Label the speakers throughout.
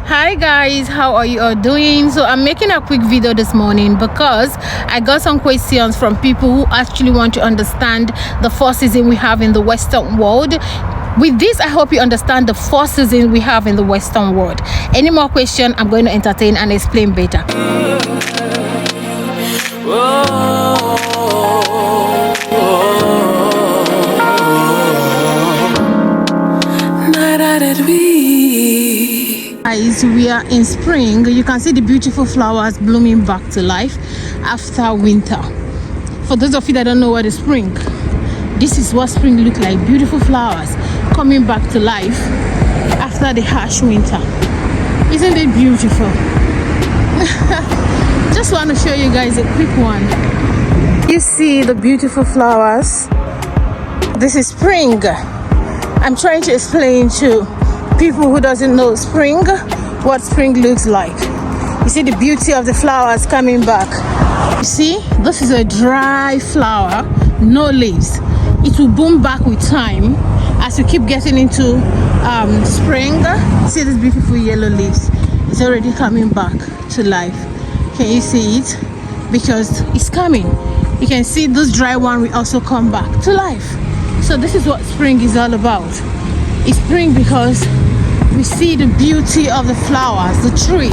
Speaker 1: Hi guys, how are you all doing? So I'm making a quick video this morning because I got some questions from people who actually want to understand the four seasons we have in the Western world. With this, I hope you understand the four seasons we have in the Western world. Any more questions, I'm going to entertain and explain better. Guys, we are in spring. You can see the beautiful flowers blooming back to life after winter. For those of you that don't know what is spring, this is what spring looks like. Beautiful flowers coming back to life after the harsh winter. Isn't it beautiful? Just want to show you guys a quick one. You see the beautiful flowers. This is spring. I'm trying to explain to people who doesn't know spring what spring looks like. You see the beauty of the flowers coming back. You see, this is a dry flower, no leaves. It will bloom back with time as you keep getting into spring. See these beautiful yellow leaves. It's already coming back to life. Can you see it? Because it's coming. You can see this dry one will also come back to life. So this is what spring is all about. It's spring because we see the beauty of the flowers, the trees,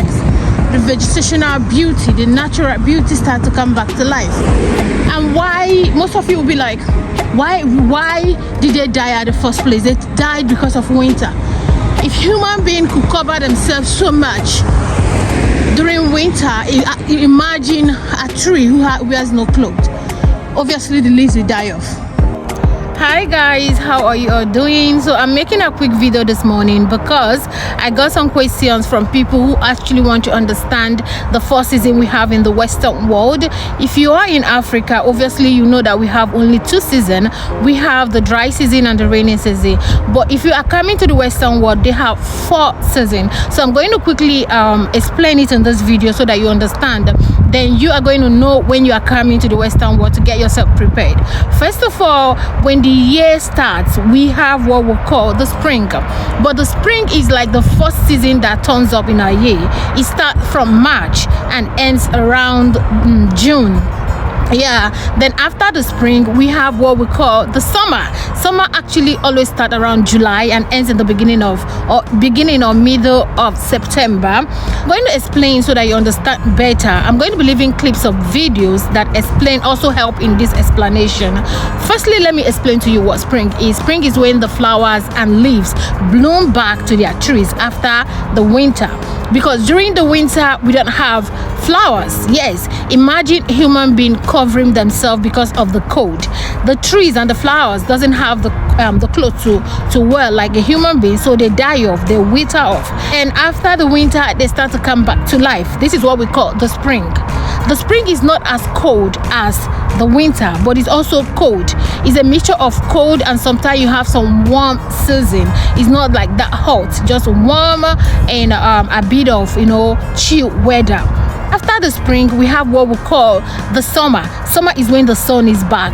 Speaker 1: the vegetational beauty, the natural beauty start to come back to life. And why, most of you will be like, why did they die at the first place? They died because of winter. If human beings could cover themselves so much during winter, imagine a tree who wears no clothes. Obviously the leaves will die off. Hi guys, how are you all doing? So I'm making a quick video this morning because I got some questions from people who actually want to understand the four seasons we have in the Western world. If you are in Africa, obviously you know that we have only two seasons. We have the dry season and the rainy season. But if you are coming to the Western world, they have four seasons. So I'm going to quickly explain it in this video so that you understand. Then you are going to know when you are coming to the Western world to get yourself prepared. First of all, when the year starts, we have what we call the spring. But the spring is like the first season that turns up in our year. It starts from March and ends around June. Yeah, then after the spring we have what we call the summer. Summer actually always start around July and ends in the beginning or middle of September. I'm going to explain so that you understand better. I'm going to be leaving clips of videos that explain, also help in this explanation. Firstly, let me explain to you what spring is. Spring is when the flowers and leaves bloom back to their trees after the winter, because during the winter we don't have flowers. Yes, imagine a human being covering themselves because of the cold. The trees and the flowers doesn't have the clothes to wear like a human being, so they die off, they wither off, and after the winter they start to come back to life. This is what we call the spring. The spring is not as cold as the winter, but it's also cold. It's a mixture of cold and sometimes you have some warm season. It's not like that hot, just warm and a bit of chill weather. After the spring we have what we call the summer. Summer is when the sun is back.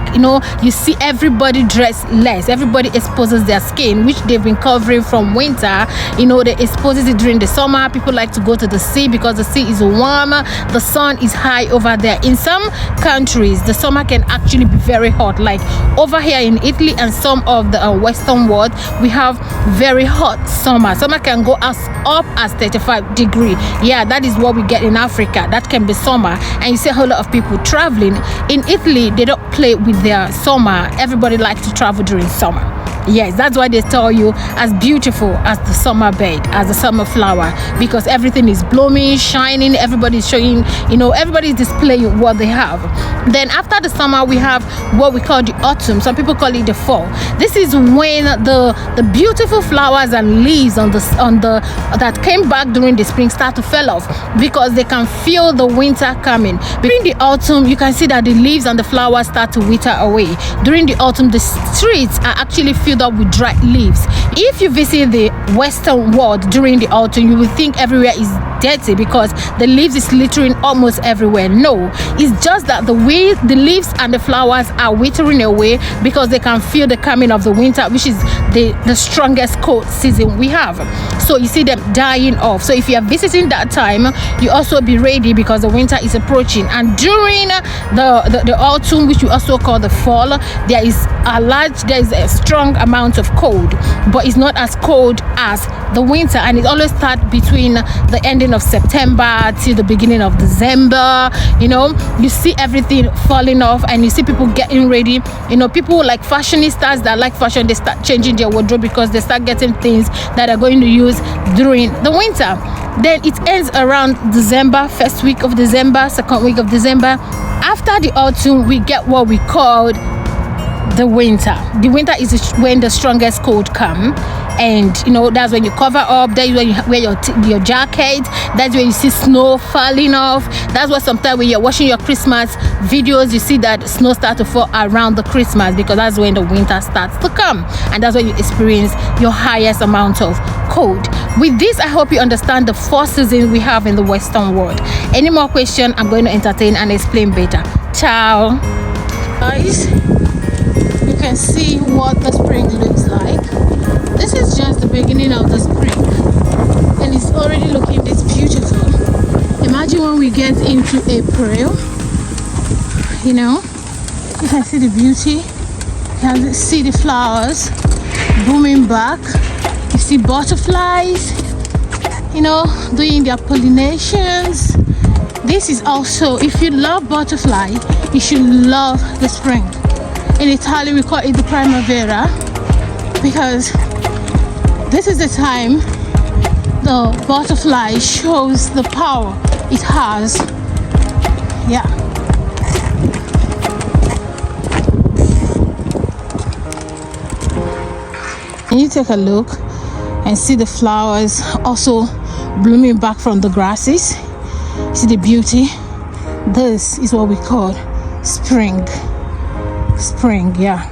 Speaker 1: You see everybody dress less, everybody exposes their skin which they've been covering from winter. They exposes it during the summer. People like to go to the sea because the sea is warm, the sun is high over there. In some countries the summer can actually be very hot, like over here in Italy and some of the Western world. We have very hot summer. Summer can go up as 35 degrees. Yeah, that is what we get in Africa. That can be summer, and you see a whole lot of people traveling. In Italy they don't play with their summer. Everybody likes to travel during summer. Yes, that's why they tell you as beautiful as the summer bed, as the summer flower, because everything is blooming, shining, everybody's showing, everybody's displaying what they have. Then after the summer we have what we call the autumn. Some people call it the fall. This is when the beautiful flowers and leaves that came back during the spring start to fall off because they can feel the winter coming. During the autumn you can see that the leaves and the flowers start to wither away. During the autumn the streets are actually filled up with dry leaves. If you visit the Western world during the autumn, you will think everywhere is dirty because the leaves is littering almost everywhere. No, it's just that the way the leaves and the flowers are withering away because they can feel the coming of the winter, which is the strongest cold season we have. So you see them dying off. So if you are visiting that time, you also be ready because the winter is approaching. And during the autumn, which we also call the fall, there is a strong amount of cold, but it's not as cold as the winter, and it always starts between the ending of September till the beginning of December. You see everything falling off, and you see people getting ready. People like fashionistas that like fashion, they start changing their wardrobe because they start getting things that are going to use during the winter. Then it ends around December, first week of December, second week of December. After the autumn, we get what we call the winter. The winter is when the strongest cold come, and that's when you cover up. That's when you wear your jacket. That's when you see snow falling off. That's why sometimes when you're watching your Christmas videos, you see that snow start to fall around the Christmas, because that's when the winter starts to come, and that's when you experience your highest amount of cold. With this, I hope you understand the 4 seasons we have in the Western world. Any more question, I'm going to entertain and explain better. Ciao, guys. You can see what the spring looks like. This is just the beginning of the spring, and it's already looking this beautiful. Imagine when we get into April, you can see the beauty. You can see the flowers blooming back. You see butterflies, doing their pollinations. This is also, if you love butterfly, you should love the spring. In Italy, we call it the primavera, because this is the time the butterfly shows the power it has. Yeah. And you take a look and see the flowers also blooming back from the grasses. See the beauty. This is what we call spring. Yeah.